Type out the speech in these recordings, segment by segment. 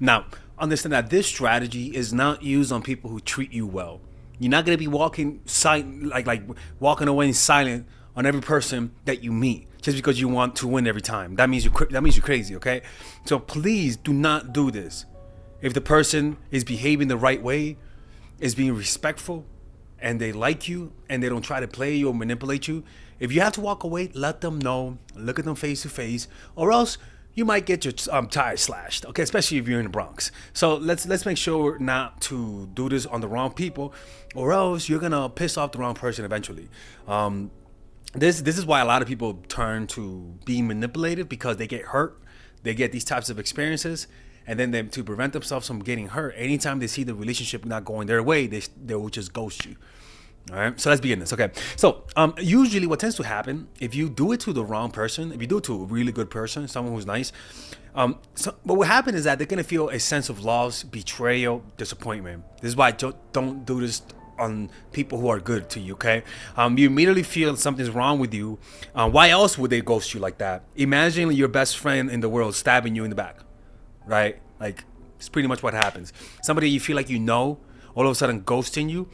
Now, understand that this strategy is not used on people who treat you well. You're not gonna be walking like walking away in silent on every person that you meet just because you want to win every time. That means you're crazy, okay? So please do not do this. If the person is behaving the right way, is being respectful, and they like you, and they don't try to play you or manipulate you, if you have to walk away, let them know. Look at them face to face, or else you might get your tires slashed. Okay, especially if you're in the Bronx. So let's make sure not to do this on the wrong people, or else you're gonna piss off the wrong person eventually. This is why a lot of people turn to being manipulated, because they get hurt. They get these types of experiences, and then to prevent themselves from getting hurt, anytime they see the relationship not going their way, they will just ghost you. All right, so let's begin this. Okay, so usually what tends to happen, if you do it to the wrong person, if you do it to a really good person, someone who's nice, so what will happen is that they're gonna feel a sense of loss, betrayal, disappointment. This is why I don't do this on people who are good to you. Okay, you immediately feel something's wrong with you. Why else would they ghost you like that? Imagine your best friend in the world stabbing you in the back, right? Like, it's pretty much what happens. Somebody you feel like all of a sudden ghosting you,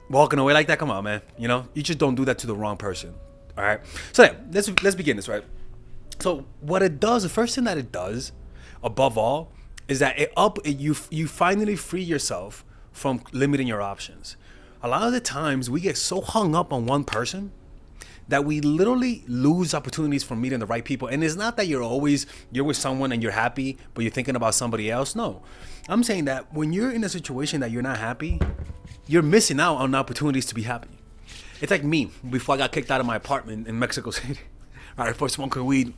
walking away like that. Come on, man. You just don't do that to the wrong person. All right. So yeah, let's begin this, right? So what it does, the first thing that it does, above all, is that you finally free yourself from limiting your options. A lot of the times we get so hung up on one person that we literally lose opportunities from meeting the right people. And it's not that you're with someone and you're happy, but you're thinking about somebody else. No, I'm saying that when you're in a situation that you're not happy, you're missing out on opportunities to be happy. It's like me before I got kicked out of my apartment in Mexico City. All right, for smoking weed.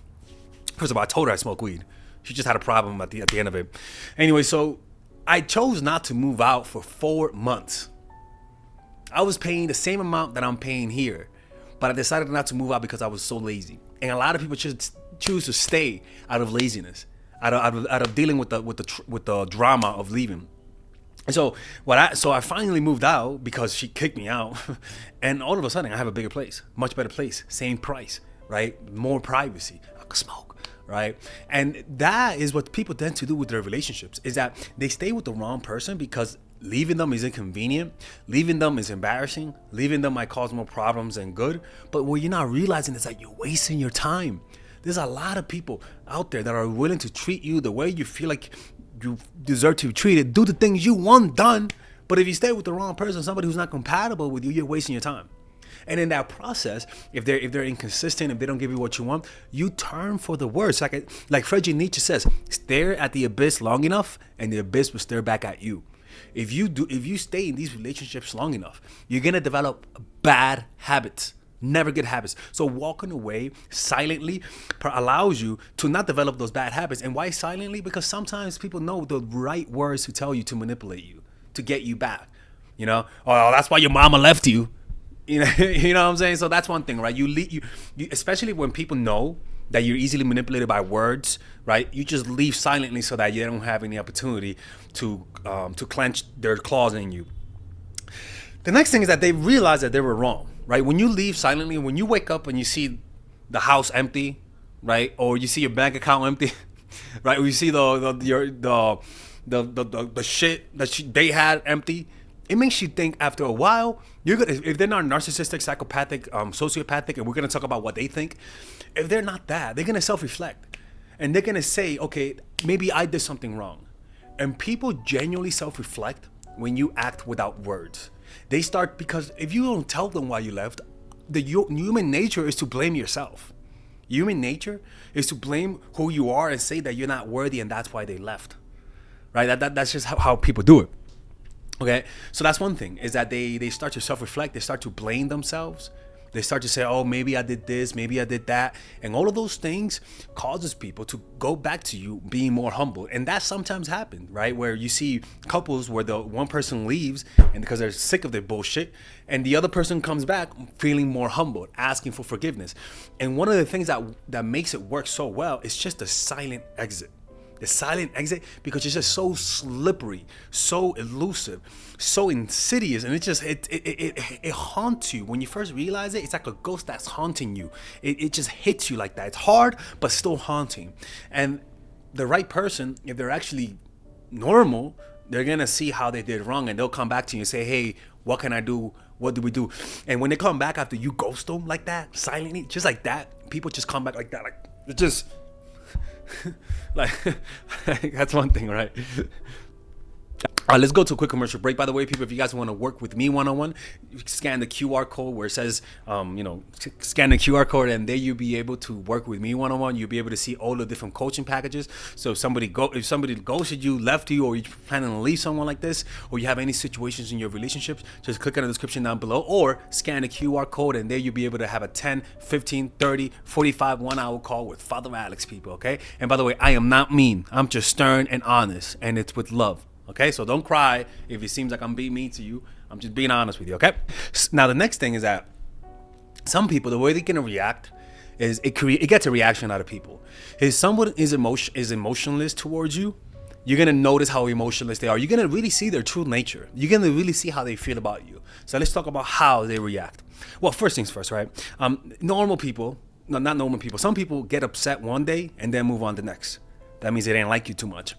First of all, I told her I smoke weed. She just had a problem at the end of it. Anyway, so I chose not to move out for 4 months. I was paying the same amount that I'm paying here, but I decided not to move out because I was so lazy. And a lot of people choose to stay out of laziness, out of dealing with the drama of leaving. And so I finally moved out because she kicked me out, and all of a sudden I have a bigger place, much better place, same price, right? More privacy. I can smoke, right? And that is what people tend to do with their relationships, is that they stay with the wrong person because leaving them is inconvenient, leaving them is embarrassing, leaving them might cause more problems than good. But what you're not realizing is that you're wasting your time. There's a lot of people out there that are willing to treat you the way you feel like you deserve to be treated, do the things you want done. But if you stay with the wrong person, somebody who's not compatible with you, you're wasting your time. And in that process, if they're inconsistent, if they don't give you what you want, you turn for the worst. Like Friedrich Nietzsche says, stare at the abyss long enough, and the abyss will stare back at you. If you stay in these relationships long enough, you're gonna develop bad habits. Never good habits. So walking away silently allows you to not develop those bad habits. And why silently? Because sometimes people know the right words to tell you to manipulate you, to get you back. Oh, that's why your mama left you. You know what I'm saying? So that's one thing, right? You especially when people know that you're easily manipulated by words, right? You just leave silently so that you don't have any opportunity to clench their claws in you. The next thing is that they realize that they were wrong. Right, when you leave silently, when you wake up and you see the house empty, right, or you see your bank account empty, right, or you see the shit that they had empty, it makes you think after a while, if they're not narcissistic, psychopathic, sociopathic, and we're gonna talk about what they think, if they're not that, they're gonna self-reflect, and they're gonna say, okay, maybe I did something wrong, and people genuinely self-reflect when you act without words. They start, because if you don't tell them why you left, the human nature is to blame yourself. Human nature is to blame who you are and say that you're not worthy and that's why they left. Right? That's just how people do it. Okay? So that's one thing, is that they start to self-reflect, they start to blame themselves. They start to say, oh, maybe I did this, maybe I did that. And all of those things causes people to go back to you being more humble. And that sometimes happens, right? Where you see couples where the one person leaves and because they're sick of their bullshit, and the other person comes back feeling more humbled, asking for forgiveness. And one of the things that makes it work so well is just the silent exit. The silent exit, because it's just so slippery, so elusive, so insidious, and it haunts you. When you first realize it, it's like a ghost that's haunting you. It just hits you like that. It's hard, but still haunting. And the right person, if they're actually normal, they're gonna see how they did wrong, and they'll come back to you and say, "Hey, what can I do? What do we do?" And when they come back after you ghost them like that, silently, just like that, people just come back like that, like it just like that's one thing, right? All right, let's go to a quick commercial break. By the way, people, if you guys want to work with me one-on-one, you scan the QR code where it says, scan the QR code, and there you'll be able to work with me one-on-one. You'll be able to see all the different coaching packages. So if somebody ghosted you, left you, or you're planning to leave someone like this, or you have any situations in your relationships, just click on the description down below, or scan the QR code, and there you'll be able to have a 10, 15, 30, 45, 1-hour call with Father Alex, people, okay? And by the way, I am not mean. I'm just stern and honest, and it's with love. Okay, so don't cry if it seems like I'm being mean to you. I'm just being honest with you, okay? Now, the next thing is that some people, the way they can react is it gets a reaction out of people. If someone is emotionless towards you, you're going to notice how emotionless they are. You're going to really see their true nature. You're going to really see how they feel about you. So let's talk about how they react. Well, first things first, right? Normal people, no, not normal people. Some people get upset one day and then move on the next. That means they didn't like you too much.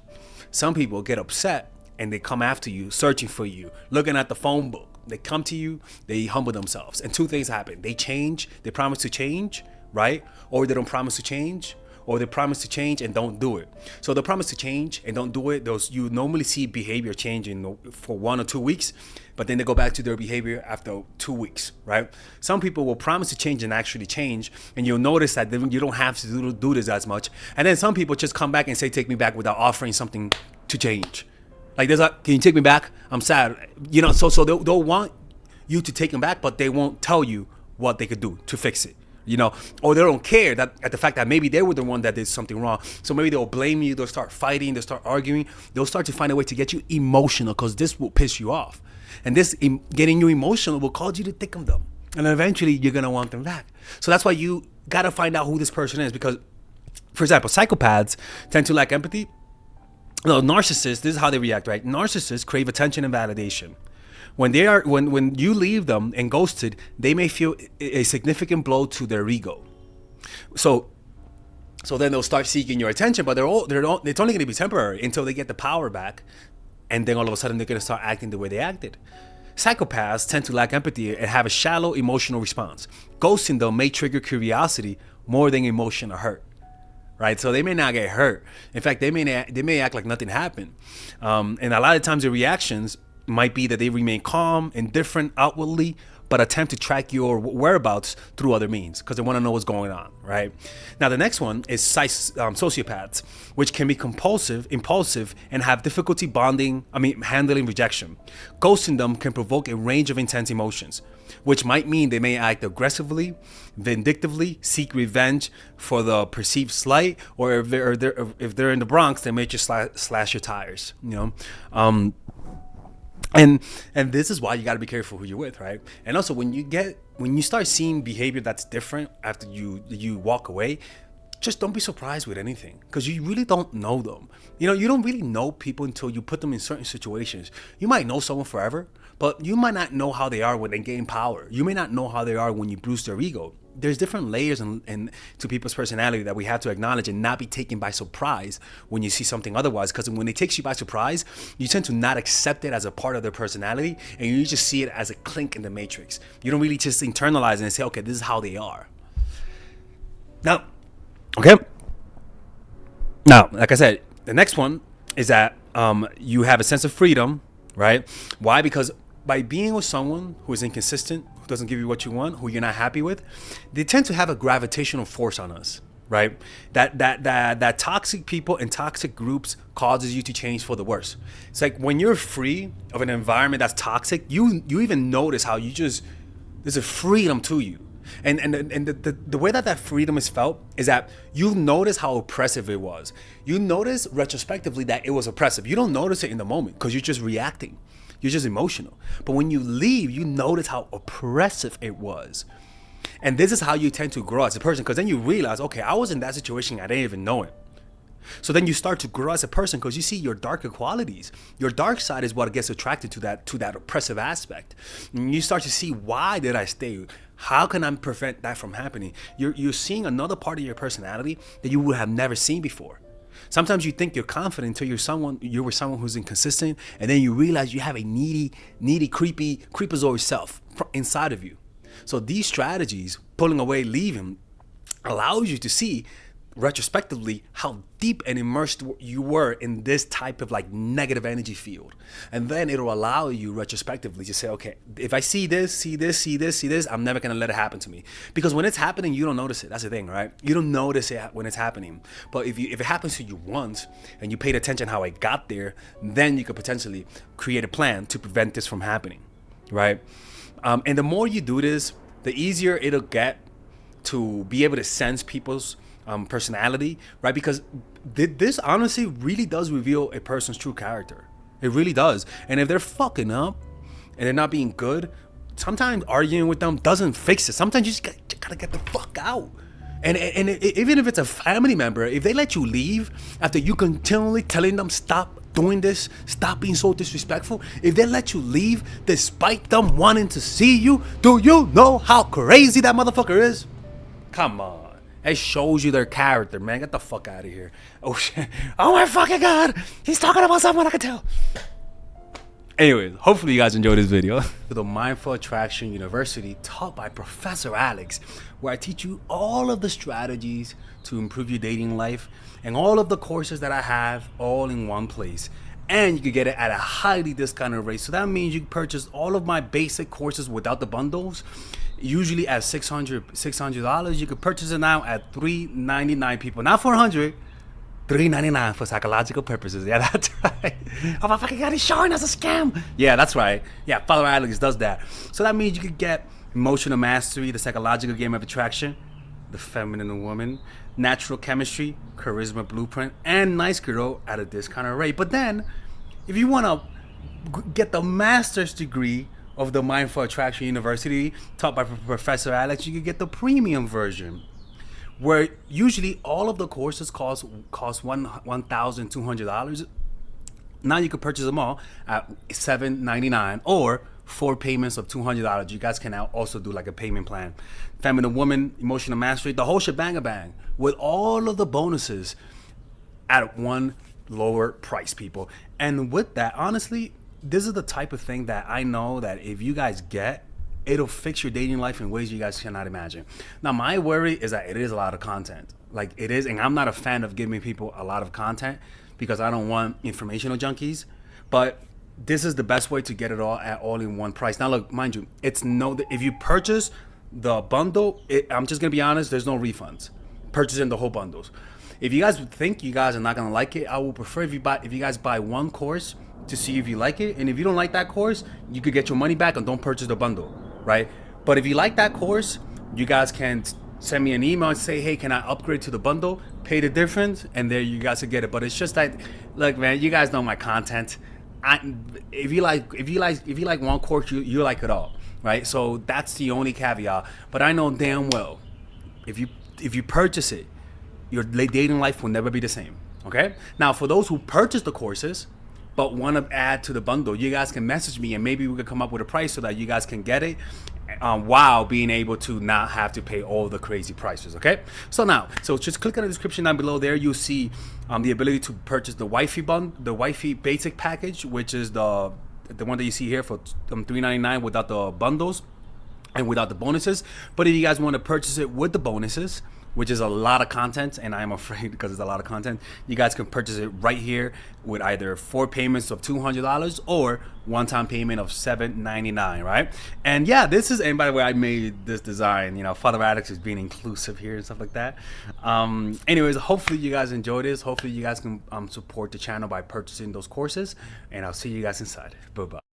Some people get upset and they come after you, searching for you, looking at the phone book. They come to you, they humble themselves. And two things happen. They change, they promise to change, right? Or they don't promise to change, or they promise to change and don't do it. So the promise to change and don't do it, those you normally see behavior changing for 1 or 2 weeks, but then they go back to their behavior after 2 weeks, right? Some people will promise to change and actually change, and you'll notice that you don't have to do this as much. And then some people just come back and say, take me back, without offering something to change. Like, can you take me back? I'm sad. So they'll want you to take them back, but they won't tell you what they could do to fix it. Or they don't care at the fact that maybe they were the one that did something wrong. So maybe they'll blame you. They'll start fighting. They'll start arguing. They'll start to find a way to get you emotional, because this will piss you off. And this getting you emotional will cause you to think of them. And then eventually you're going to want them back. So that's why you got to find out who this person is. Because, for example, psychopaths tend to lack empathy. No, narcissists, this is how they react, right? Narcissists crave attention and validation. When you leave them and ghosted, they may feel a significant blow to their ego. So then they'll start seeking your attention, but it's only going to be temporary until they get the power back, and then all of a sudden they're going to start acting the way they acted. Psychopaths tend to lack empathy and have a shallow emotional response. Ghosting them may trigger curiosity more than emotion or hurt. Right, so they may not get hurt. In fact, they may act like nothing happened, and a lot of times the reactions might be that they remain calm, indifferent outwardly, but attempt to track your whereabouts through other means because they want to know what's going on. Right. Now, the next one is sociopaths, which can be compulsive, impulsive, and have difficulty handling rejection. Ghosting them can provoke a range of intense emotions, which might mean they may act aggressively, vindictively, seek revenge for the perceived slight, or if they're in the Bronx, they may just slash your tires. And this is why you got to be careful who you're with, right? And also, when you start seeing behavior that's different after you walk away, just don't be surprised with anything, because you really don't know them. You don't really know people until you put them in certain situations. You might know someone forever, but you might not know how they are when they gain power. You may not know how they are when you bruise their ego. There's different layers and to people's personality that we have to acknowledge and not be taken by surprise when you see something otherwise. Because when it takes you by surprise, you tend to not accept it as a part of their personality, and you just see it as a clink in the matrix. You don't really just internalize it and say, okay, this is how they are. Now, like I said, the next one is that you have a sense of freedom, right? Why? Because by being with someone who is inconsistent, who doesn't give you what you want, who you're not happy with, they tend to have a gravitational force on us, right? That toxic people and toxic groups causes you to change for the worse. It's like when you're free of an environment that's toxic, you even notice how there's a freedom to you. And the way that freedom is felt is that you notice how oppressive it was. You notice retrospectively that it was oppressive. You don't notice it in the moment because you're just reacting. You're just emotional. But when you leave, you notice how oppressive it was. And this is how you tend to grow as a person, because then you realize, okay, I was in that situation, I didn't even know it. So then you start to grow as a person because you see your darker qualities. Your dark side is what gets attracted to that oppressive aspect. And you start to see, why did I stay? How can I prevent that from happening? You're seeing another part of your personality that you would have never seen before. Sometimes you think you're confident until you're with someone who's inconsistent, and then you realize you have a needy, creepy, creepazoid self inside of you. So these strategies, pulling away, leaving, allows you to see retrospectively how deep and immersed you were in this type of like negative energy field. And then it'll allow you retrospectively to say, okay, if I see this, I'm never gonna let it happen to me. Because when it's happening, you don't notice it. That's the thing, right? You don't notice it when it's happening. But if it happens to you once and you paid attention how I got there, then you could potentially create a plan to prevent this from happening, right? And the more you do this, the easier it'll get to be able to sense people's personality, right? Because this honestly really does reveal a person's true character. It really does. And if they're fucking up and they're not being good, sometimes arguing with them doesn't fix it. Sometimes you just gotta get the fuck out. And even if it's a family member, if they let you leave after you continually telling them stop doing this, stop being so disrespectful, if they let you leave despite them wanting to see you, do you know how crazy that motherfucker is? Come on. It shows you their character, man. Get the fuck out of here. Oh shit. Oh my fucking god. He's talking about someone I can tell. Anyways, hopefully you guys enjoyed this video. The Mindful Attraction University, taught by Professor Alex, where I teach you all of the strategies to improve your dating life and all of the courses that I have all in one place. And you can get it at a highly discounted rate. So that means you can purchase all of my basic courses without the bundles, usually at $600. You can purchase it now at $399, people. Not $400, $399 for psychological purposes. Yeah, that's right. Oh my fucking god, he's showing us a scam. Yeah, that's right. Yeah, Father Alex does that. So that means you could get Emotional Mastery, the psychological game of attraction, the feminine woman, natural chemistry, charisma blueprint, and nice girl at a discounted rate. But then, if you want to get the master's degree of the Mindful Attraction University, taught by Professor Alex, you can get the premium version, where usually all of the courses cost $1,200. Now you can purchase them all at $799 or 4 payments of $200. You guys can now also do like a payment plan. Feminine Woman, Emotional Mastery, the whole shebang with all of the bonuses at one lower price, people. And with that, honestly, this is the type of thing that I know that if you guys get, it'll fix your dating life in ways you guys cannot imagine. Now, my worry is that it is a lot of content. Like it is, and I'm not a fan of giving people a lot of content because I don't want informational junkies. But this is the best way to get it all at all in one price. Now, look, mind you, if you purchase the bundle, I'm just gonna be honest, there's no refunds. Purchasing the whole bundles. If you guys think you guys are not gonna like it, I will prefer if you guys buy one course to see if you like it, and if you don't like that course, you could get your money back and don't purchase the bundle, right? But if you like that course, you guys can send me an email and say, hey, can I upgrade to the bundle, pay the difference, and there you guys will get it. But it's just that, look, man, you guys know my content. If you like one course, you like it all, right? So that's the only caveat. But I know damn well, if you purchase it, your dating life will never be the same. Okay. Now, for those who purchase the courses but want to add to the bundle, you guys can message me and maybe we could come up with a price so that you guys can get it while being able to not have to pay all the crazy prices. Okay. So just click on the description down below. There you'll see the ability to purchase the wifey basic package, which is the one that you see here for $399 without the bundles and without the bonuses. But if you guys want to purchase it with the bonuses, which is a lot of content, and I'm afraid because it's a lot of content, you guys can purchase it right here with either 4 payments of $200 or one-time payment of $799, right? And yeah, and by the way, I made this design, Father Alex is being inclusive here and stuff like that. Anyways, hopefully you guys enjoy this. Hopefully you guys can support the channel by purchasing those courses, and I'll see you guys inside. Bye-bye.